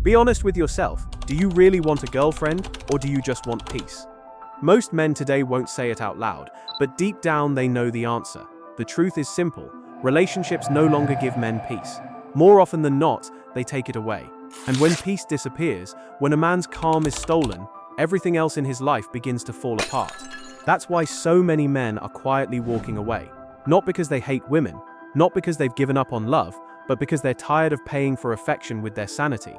Be honest with yourself. Do you really want a girlfriend, or do you just want peace? Most men today won't say it out loud, but deep down they know the answer. The truth is simple. Relationships no longer give men peace. More often than not, they take it away. And when peace disappears, when a man's calm is stolen, everything else in his life begins to fall apart. That's why so many men are quietly walking away. Not because they hate women, not because they've given up on love, but because they're tired of paying for affection with their sanity.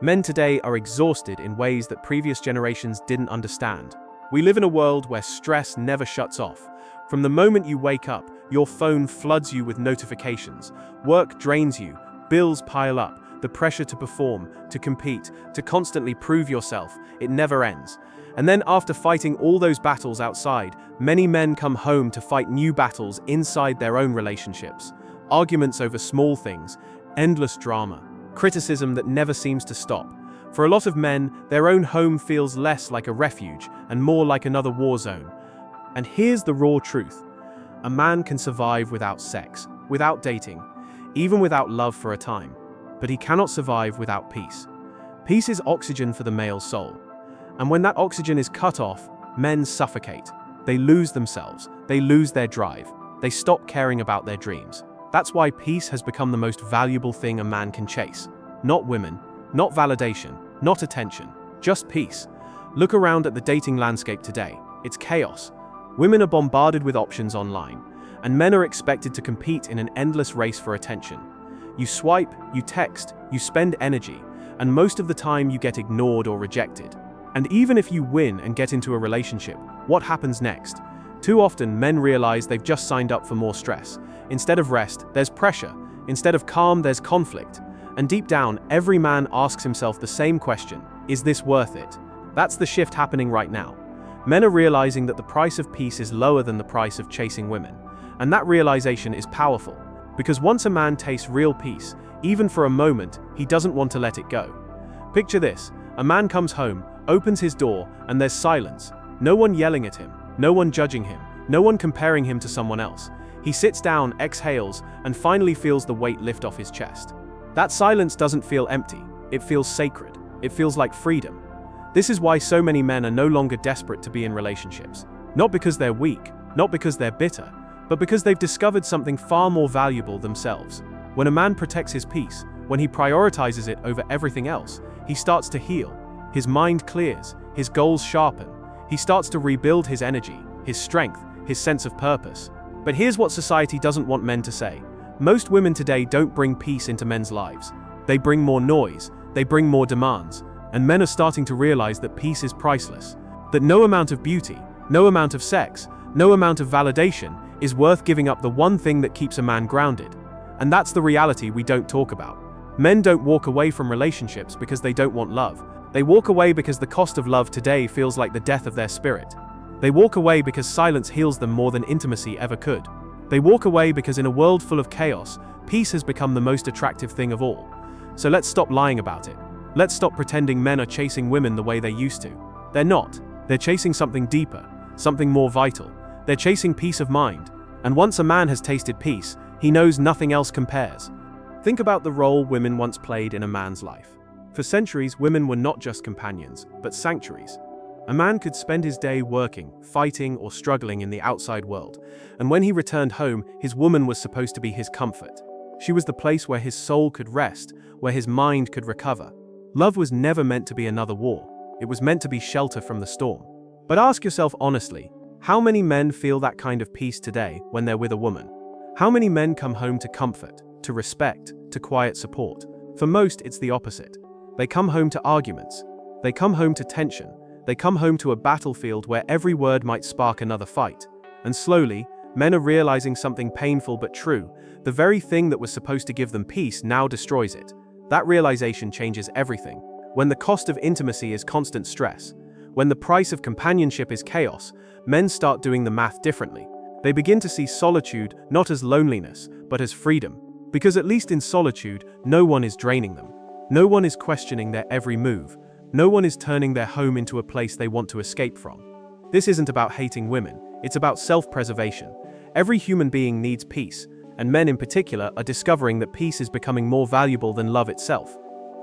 Men today are exhausted in ways that previous generations didn't understand. We live in a world where stress never shuts off. From the moment you wake up, your phone floods you with notifications. Work drains you, bills pile up, the pressure to perform, to compete, to constantly prove yourself, it never ends. And then after fighting all those battles outside, many men come home to fight new battles inside their own relationships. Arguments over small things, endless drama, criticism that never seems to stop. For a lot of men, their own home feels less like a refuge and more like another war zone. And here's the raw truth. A man can survive without sex, without dating, even without love for a time. But he cannot survive without peace. Peace is oxygen for the male soul. And when that oxygen is cut off, men suffocate. They lose themselves. They lose their drive. They stop caring about their dreams. That's why peace has become the most valuable thing a man can chase. Not women, not validation, not attention, just peace. Look around at the dating landscape today. It's chaos. Women are bombarded with options online, and men are expected to compete in an endless race for attention. You swipe, you text, you spend energy, and most of the time you get ignored or rejected. And even if you win and get into a relationship, what happens next? Too often, men realize they've just signed up for more stress. Instead of rest, there's pressure. Instead of calm, there's conflict. And deep down, every man asks himself the same question: is this worth it? That's the shift happening right now. Men are realizing that the price of peace is lower than the price of chasing women. And that realization is powerful, because once a man tastes real peace, even for a moment, he doesn't want to let it go. Picture this: a man comes home, opens his door, and there's silence. No one yelling at him, no one judging him, no one comparing him to someone else. He sits down, exhales, and finally feels the weight lift off his chest. That silence doesn't feel empty, it feels sacred, it feels like freedom. This is why so many men are no longer desperate to be in relationships. Not because they're weak, not because they're bitter, but because they've discovered something far more valuable themselves. When a man protects his peace, when he prioritizes it over everything else, he starts to heal. His mind clears, his goals sharpen. He starts to rebuild his energy, his strength, his sense of purpose. But here's what society doesn't want men to say. Most women today don't bring peace into men's lives. They bring more noise, they bring more demands, and men are starting to realize that peace is priceless. That no amount of beauty, no amount of sex, no amount of validation is worth giving up the one thing that keeps a man grounded. And that's the reality we don't talk about. Men don't walk away from relationships because they don't want love. They walk away because the cost of love today feels like the death of their spirit. They walk away because silence heals them more than intimacy ever could. They walk away because in a world full of chaos, peace has become the most attractive thing of all. So let's stop lying about it. Let's stop pretending men are chasing women the way they used to. They're not. They're chasing something deeper, something more vital. They're chasing peace of mind. And once a man has tasted peace, he knows nothing else compares. Think about the role women once played in a man's life. For centuries, women were not just companions, but sanctuaries. A man could spend his day working, fighting, or struggling in the outside world, and when he returned home, his woman was supposed to be his comfort. She was the place where his soul could rest, where his mind could recover. Love was never meant to be another war. It was meant to be shelter from the storm. But ask yourself honestly, how many men feel that kind of peace today when they're with a woman? How many men come home to comfort, to respect, to quiet support? For most, it's the opposite. They come home to arguments. They come home to tension. They come home to a battlefield where every word might spark another fight. And slowly, men are realizing something painful but true. The very thing that was supposed to give them peace now destroys it. That realization changes everything. When the cost of intimacy is constant stress, when the price of companionship is chaos, men start doing the math differently. They begin to see solitude not as loneliness, but as freedom. Because at least in solitude, no one is draining them. No one is questioning their every move. No one is turning their home into a place they want to escape from. This isn't about hating women, it's about self-preservation. Every human being needs peace, and men in particular are discovering that peace is becoming more valuable than love itself.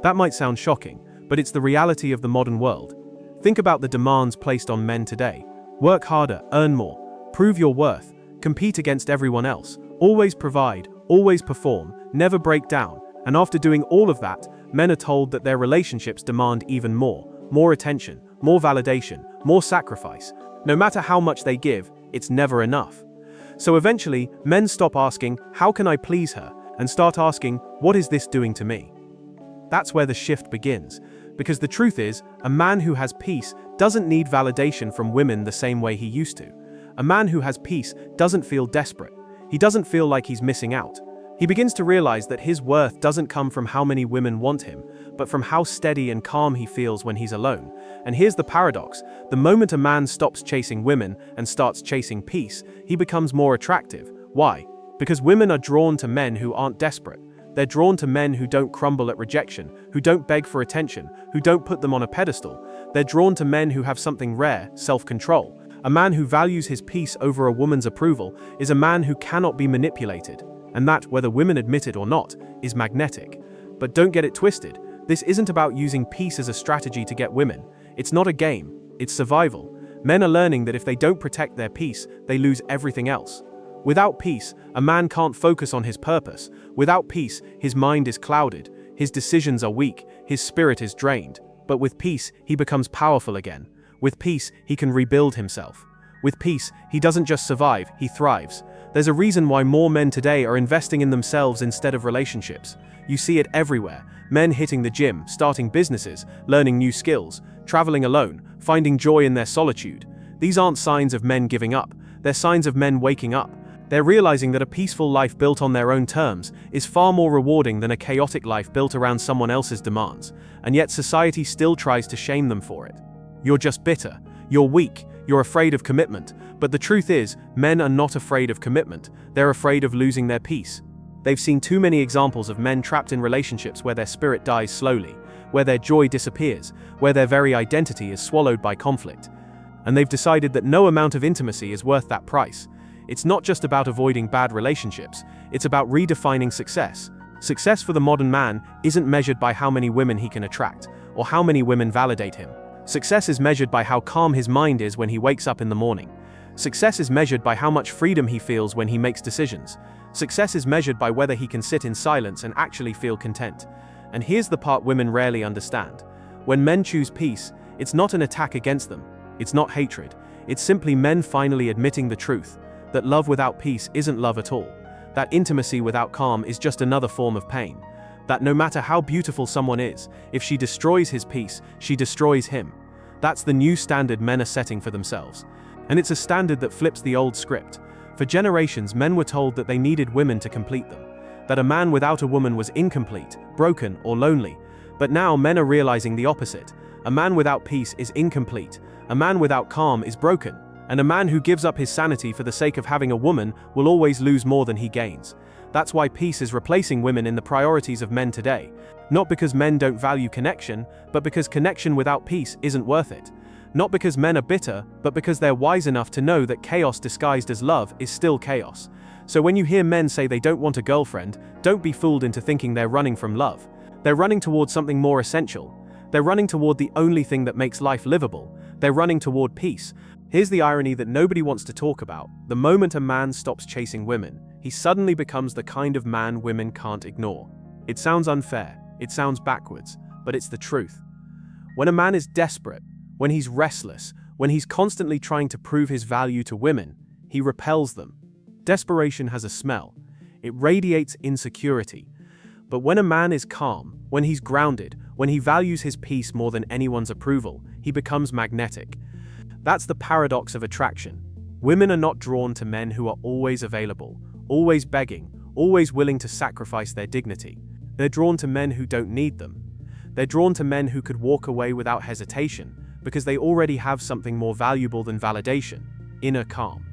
That might sound shocking, but it's the reality of the modern world. Think about the demands placed on men today. Work harder, earn more, prove your worth, compete against everyone else, always provide, always perform, never break down. And after doing all of that, men are told that their relationships demand even more attention, more validation, more sacrifice. No matter how much they give, it's never enough. So eventually, men stop asking, "How can I please her?" and start asking, "What is this doing to me?" That's where the shift begins. Because the truth is, a man who has peace doesn't need validation from women the same way he used to. A man who has peace doesn't feel desperate. He doesn't feel like he's missing out. He begins to realize that his worth doesn't come from how many women want him, but from how steady and calm he feels when he's alone. And here's the paradox: the moment a man stops chasing women and starts chasing peace, he becomes more attractive. Why? Because women are drawn to men who aren't desperate. They're drawn to men who don't crumble at rejection, who don't beg for attention, who don't put them on a pedestal. They're drawn to men who have something rare: self-control. A man who values his peace over a woman's approval is a man who cannot be manipulated. And that, whether women admit it or not, is magnetic. But don't get it twisted. This isn't about using peace as a strategy to get women. It's not a game, it's survival. Men are learning that if they don't protect their peace, they lose everything else. Without peace, a man can't focus on his purpose. Without peace, his mind is clouded, his decisions are weak, his spirit is drained. But with peace, he becomes powerful again. With peace, he can rebuild himself. With peace, he doesn't just survive, he thrives. There's a reason why more men today are investing in themselves instead of relationships. You see it everywhere. Men hitting the gym, starting businesses, learning new skills, traveling alone, finding joy in their solitude. These aren't signs of men giving up. They're signs of men waking up. They're realizing that a peaceful life built on their own terms is far more rewarding than a chaotic life built around someone else's demands. And yet society still tries to shame them for it. You're just bitter. You're weak. You're afraid of commitment. But the truth is, men are not afraid of commitment. They're afraid of losing their peace. They've seen too many examples of men trapped in relationships where their spirit dies slowly, where their joy disappears, where their very identity is swallowed by conflict. And they've decided that no amount of intimacy is worth that price. It's not just about avoiding bad relationships, it's about redefining success. Success for the modern man isn't measured by how many women he can attract, or how many women validate him. Success is measured by how calm his mind is when he wakes up in the morning. Success is measured by how much freedom he feels when he makes decisions. Success is measured by whether he can sit in silence and actually feel content. And here's the part women rarely understand. When men choose peace, it's not an attack against them. It's not hatred. It's simply men finally admitting the truth, that love without peace isn't love at all. That intimacy without calm is just another form of pain. That no matter how beautiful someone is, if she destroys his peace, she destroys him. That's the new standard men are setting for themselves. And it's a standard that flips the old script. For generations, men were told that they needed women to complete them. That a man without a woman was incomplete, broken, or lonely. But now men are realizing the opposite. A man without peace is incomplete. A man without calm is broken. And a man who gives up his sanity for the sake of having a woman will always lose more than he gains. That's why peace is replacing women in the priorities of men today. Not because men don't value connection, but because connection without peace isn't worth it. Not because men are bitter, but because they're wise enough to know that chaos disguised as love is still chaos. So when you hear men say they don't want a girlfriend, don't be fooled into thinking they're running from love. They're running towards something more essential. They're running toward the only thing that makes life livable. They're running toward peace. Here's the irony that nobody wants to talk about. The moment a man stops chasing women, he suddenly becomes the kind of man women can't ignore. It sounds unfair, it sounds backwards, but it's the truth. When a man is desperate, when he's restless, when he's constantly trying to prove his value to women, he repels them. Desperation has a smell. It radiates insecurity. But when a man is calm, when he's grounded, when he values his peace more than anyone's approval, he becomes magnetic. That's the paradox of attraction. Women are not drawn to men who are always available, always begging, always willing to sacrifice their dignity. They're drawn to men who don't need them. They're drawn to men who could walk away without hesitation, because they already have something more valuable than validation: inner calm.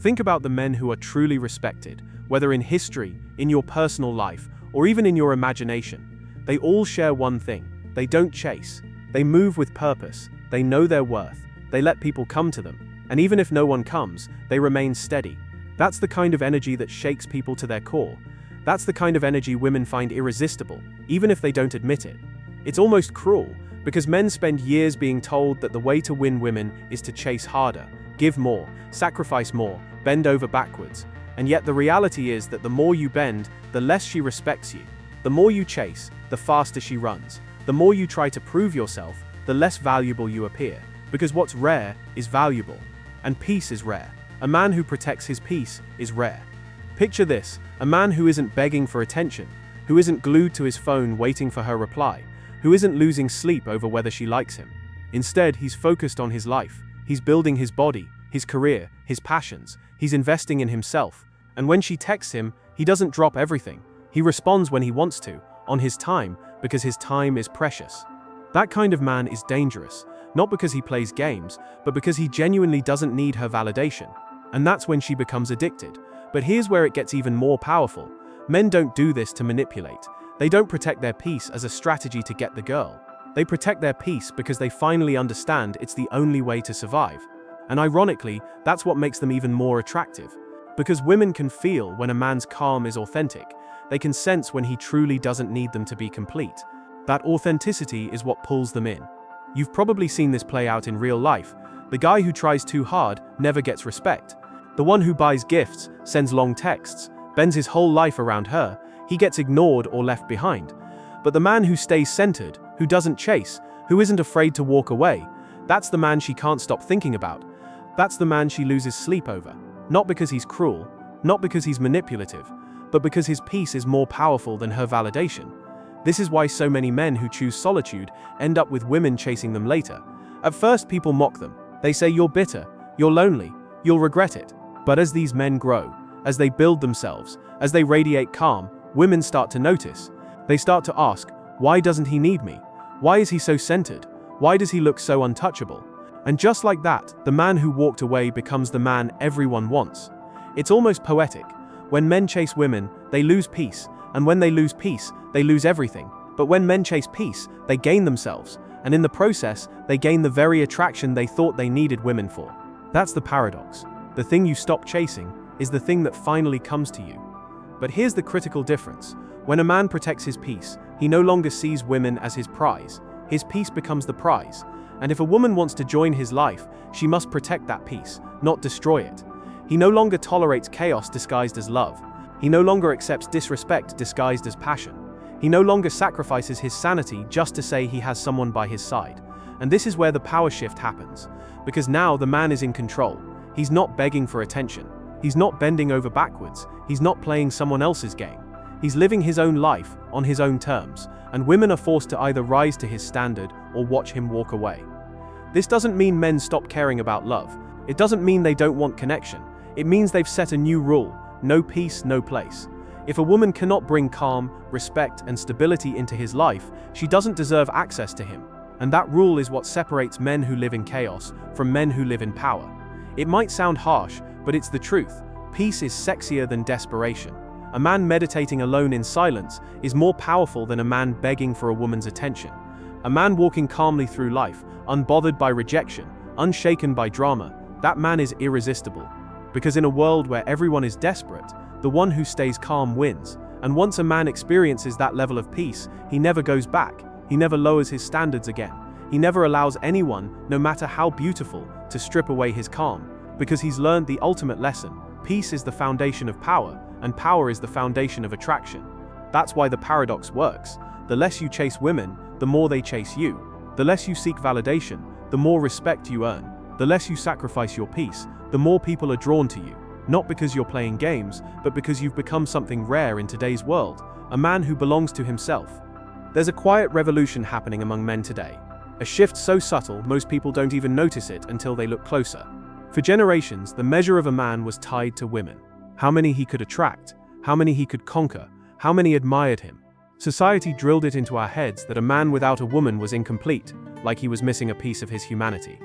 Think about the men who are truly respected, whether in history, in your personal life, or even in your imagination. They all share one thing: they don't chase. They move with purpose. They know their worth. They let people come to them. And even if no one comes, they remain steady. That's the kind of energy that shakes people to their core. That's the kind of energy women find irresistible, even if they don't admit it. It's almost cruel, because men spend years being told that the way to win women is to chase harder, give more, sacrifice more, bend over backwards. And yet the reality is that the more you bend, the less she respects you. The more you chase, the faster she runs. The more you try to prove yourself, the less valuable you appear. Because what's rare is valuable. And peace is rare. A man who protects his peace is rare. Picture this, a man who isn't begging for attention, who isn't glued to his phone waiting for her reply, who isn't losing sleep over whether she likes him. Instead, he's focused on his life. He's building his body, his career, his passions. He's investing in himself. And when she texts him, he doesn't drop everything. He responds when he wants to, on his time, because his time is precious. That kind of man is dangerous, not because he plays games, but because he genuinely doesn't need her validation. And that's when she becomes addicted. But here's where it gets even more powerful. Men don't do this to manipulate. They don't protect their peace as a strategy to get the girl. They protect their peace because they finally understand it's the only way to survive. And ironically, that's what makes them even more attractive. Because women can feel when a man's calm is authentic. They can sense when he truly doesn't need them to be complete. That authenticity is what pulls them in. You've probably seen this play out in real life. The guy who tries too hard never gets respect. The one who buys gifts, sends long texts, bends his whole life around her, he gets ignored or left behind. But the man who stays centered, who doesn't chase, who isn't afraid to walk away, that's the man she can't stop thinking about. That's the man she loses sleep over. Not because he's cruel, not because he's manipulative, but because his peace is more powerful than her validation. This is why so many men who choose solitude end up with women chasing them later. At first, people mock them. They say, "You're bitter, you're lonely, you'll regret it." But as these men grow, as they build themselves, as they radiate calm, women start to notice. They start to ask, "Why doesn't he need me? Why is he so centered? Why does he look so untouchable?" And just like that, the man who walked away becomes the man everyone wants. It's almost poetic. When men chase women, they lose peace, and when they lose peace, they lose everything. But when men chase peace, they gain themselves, and in the process, they gain the very attraction they thought they needed women for. That's the paradox. The thing you stop chasing is the thing that finally comes to you. But here's the critical difference. When a man protects his peace, he no longer sees women as his prize. His peace becomes the prize. And if a woman wants to join his life, she must protect that peace, not destroy it. He no longer tolerates chaos disguised as love. He no longer accepts disrespect disguised as passion. He no longer sacrifices his sanity just to say he has someone by his side. And this is where the power shift happens. Because now the man is in control. He's not begging for attention. He's not bending over backwards. He's not playing someone else's game. He's living his own life on his own terms, and women are forced to either rise to his standard or watch him walk away. This doesn't mean men stop caring about love. It doesn't mean they don't want connection. It means they've set a new rule: no peace, no place. If a woman cannot bring calm, respect, and stability into his life, she doesn't deserve access to him. And that rule is what separates men who live in chaos from men who live in power. It might sound harsh, but it's the truth. Peace is sexier than desperation. A man meditating alone in silence is more powerful than a man begging for a woman's attention. A man walking calmly through life, unbothered by rejection, unshaken by drama, that man is irresistible. Because in a world where everyone is desperate, the one who stays calm wins. And once a man experiences that level of peace, he never goes back. He never lowers his standards again. He never allows anyone, no matter how beautiful, to strip away his calm. Because he's learned the ultimate lesson. Peace is the foundation of power, and power is the foundation of attraction. That's why the paradox works. The less you chase women, the more they chase you. The less you seek validation, the more respect you earn. The less you sacrifice your peace, the more people are drawn to you. Not because you're playing games, but because you've become something rare in today's world, a man who belongs to himself. There's a quiet revolution happening among men today. A shift so subtle, most people don't even notice it until they look closer. For generations, the measure of a man was tied to women. How many he could attract, how many he could conquer, how many admired him. Society drilled it into our heads that a man without a woman was incomplete, like he was missing a piece of his humanity.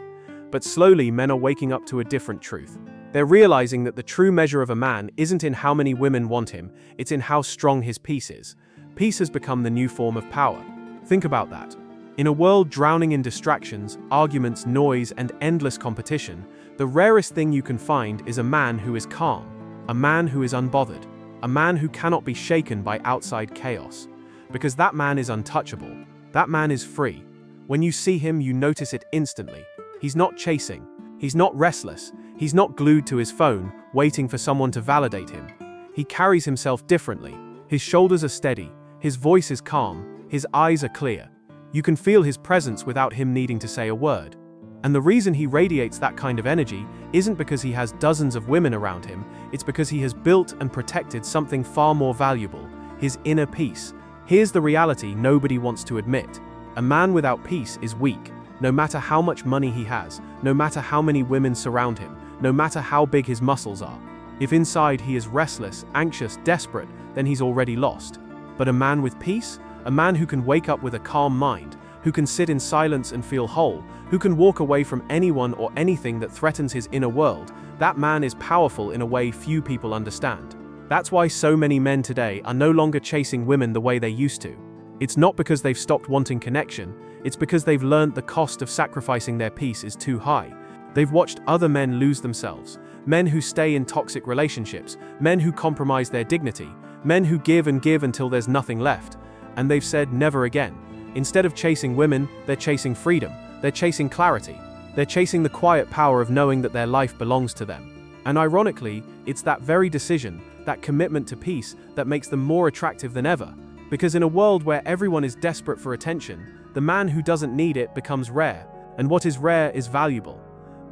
But slowly, men are waking up to a different truth. They're realizing that the true measure of a man isn't in how many women want him, it's in how strong his peace is. Peace has become the new form of power. Think about that. In a world drowning in distractions, arguments, noise, and endless competition, the rarest thing you can find is a man who is calm, a man who is unbothered, a man who cannot be shaken by outside chaos. Because that man is untouchable. That man is free. When you see him, you notice it instantly. He's not chasing. He's not restless. He's not glued to his phone, waiting for someone to validate him. He carries himself differently. His shoulders are steady. His voice is calm. His eyes are clear. You can feel his presence without him needing to say a word. And the reason he radiates that kind of energy isn't because he has dozens of women around him, it's because he has built and protected something far more valuable, his inner peace. Here's the reality nobody wants to admit. A man without peace is weak, no matter how much money he has, no matter how many women surround him, no matter how big his muscles are. If inside he is restless, anxious, desperate, then he's already lost. But a man with peace, a man who can wake up with a calm mind, who can sit in silence and feel whole, who can walk away from anyone or anything that threatens his inner world, that man is powerful in a way few people understand. That's why so many men today are no longer chasing women the way they used to. It's not because they've stopped wanting connection, it's because they've learned the cost of sacrificing their peace is too high. They've watched other men lose themselves, men who stay in toxic relationships, men who compromise their dignity, men who give and give until there's nothing left, and they've said never again. Instead of chasing women, they're chasing freedom, they're chasing clarity, they're chasing the quiet power of knowing that their life belongs to them. And ironically, it's that very decision, that commitment to peace, that makes them more attractive than ever. Because in a world where everyone is desperate for attention, the man who doesn't need it becomes rare, and what is rare is valuable.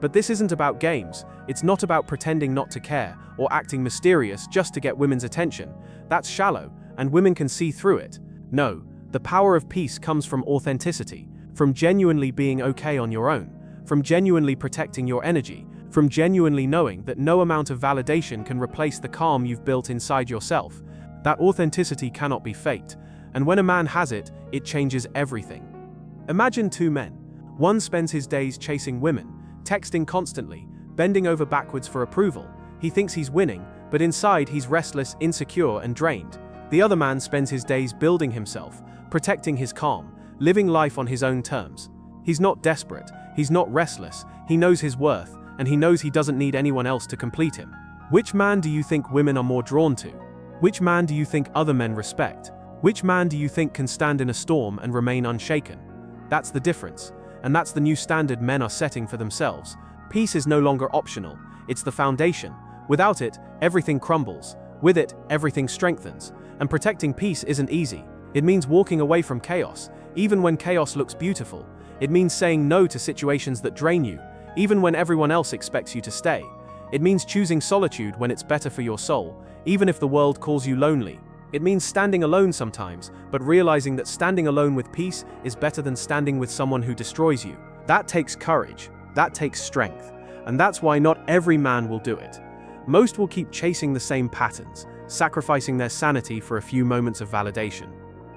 But this isn't about games, it's not about pretending not to care, or acting mysterious just to get women's attention. That's shallow, and women can see through it. No, the power of peace comes from authenticity, from genuinely being okay on your own, from genuinely protecting your energy, from genuinely knowing that no amount of validation can replace the calm you've built inside yourself. That authenticity cannot be faked, and when a man has it, it changes everything. Imagine two men. One spends his days chasing women, texting constantly, bending over backwards for approval. He thinks he's winning, but inside he's restless, insecure, and drained. The other man spends his days building himself, protecting his calm, living life on his own terms. He's not desperate, he's not restless, he knows his worth, and he knows he doesn't need anyone else to complete him. Which man do you think women are more drawn to? Which man do you think other men respect? Which man do you think can stand in a storm and remain unshaken? That's the difference, and that's the new standard men are setting for themselves. Peace is no longer optional, it's the foundation. Without it, everything crumbles. With it, everything strengthens. And protecting peace isn't easy. It means walking away from chaos, even when chaos looks beautiful. It means saying no to situations that drain you, even when everyone else expects you to stay. It means choosing solitude when it's better for your soul, even if the world calls you lonely. It means standing alone sometimes, but realizing that standing alone with peace is better than standing with someone who destroys you. That takes courage, that takes strength, and that's why not every man will do it. Most will keep chasing the same patterns, sacrificing their sanity for a few moments of validation.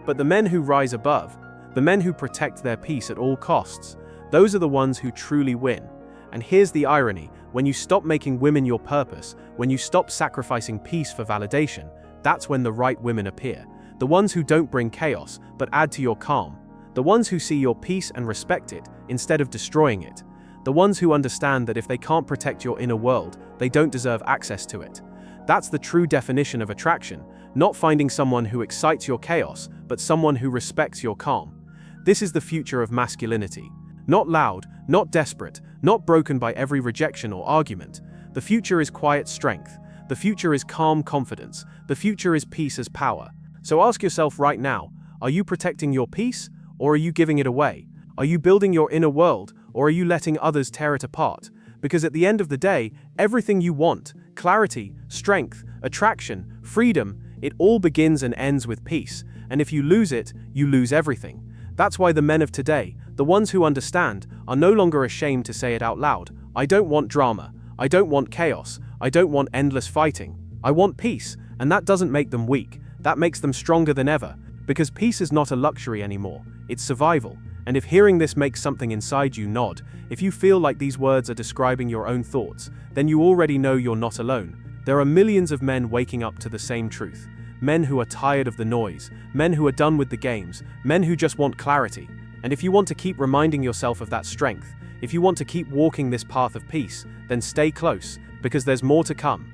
But the men who rise above, the men who protect their peace at all costs, those are the ones who truly win. And here's the irony, when you stop making women your purpose, when you stop sacrificing peace for validation, that's when the right women appear. The ones who don't bring chaos, but add to your calm. The ones who see your peace and respect it, instead of destroying it. The ones who understand that if they can't protect your inner world, they don't deserve access to it. That's the true definition of attraction, not finding someone who excites your chaos, but someone who respects your calm. This is the future of masculinity. Not loud, not desperate, not broken by every rejection or argument. The future is quiet strength. The future is calm confidence. The future is peace as power. So ask yourself right now, are you protecting your peace, or are you giving it away? Are you building your inner world, or are you letting others tear it apart? Because at the end of the day, everything you want, clarity, strength, attraction, freedom, it all begins and ends with peace. And if you lose it, you lose everything. That's why the men of today, the ones who understand, are no longer ashamed to say it out loud. I don't want drama. I don't want chaos. I don't want endless fighting. I want peace, and that doesn't make them weak. That makes them stronger than ever. Because peace is not a luxury anymore. It's survival. And if hearing this makes something inside you nod, if you feel like these words are describing your own thoughts, then you already know you're not alone. There are millions of men waking up to the same truth. Men who are tired of the noise, men who are done with the games, men who just want clarity. And if you want to keep reminding yourself of that strength, if you want to keep walking this path of peace, then stay close, because there's more to come.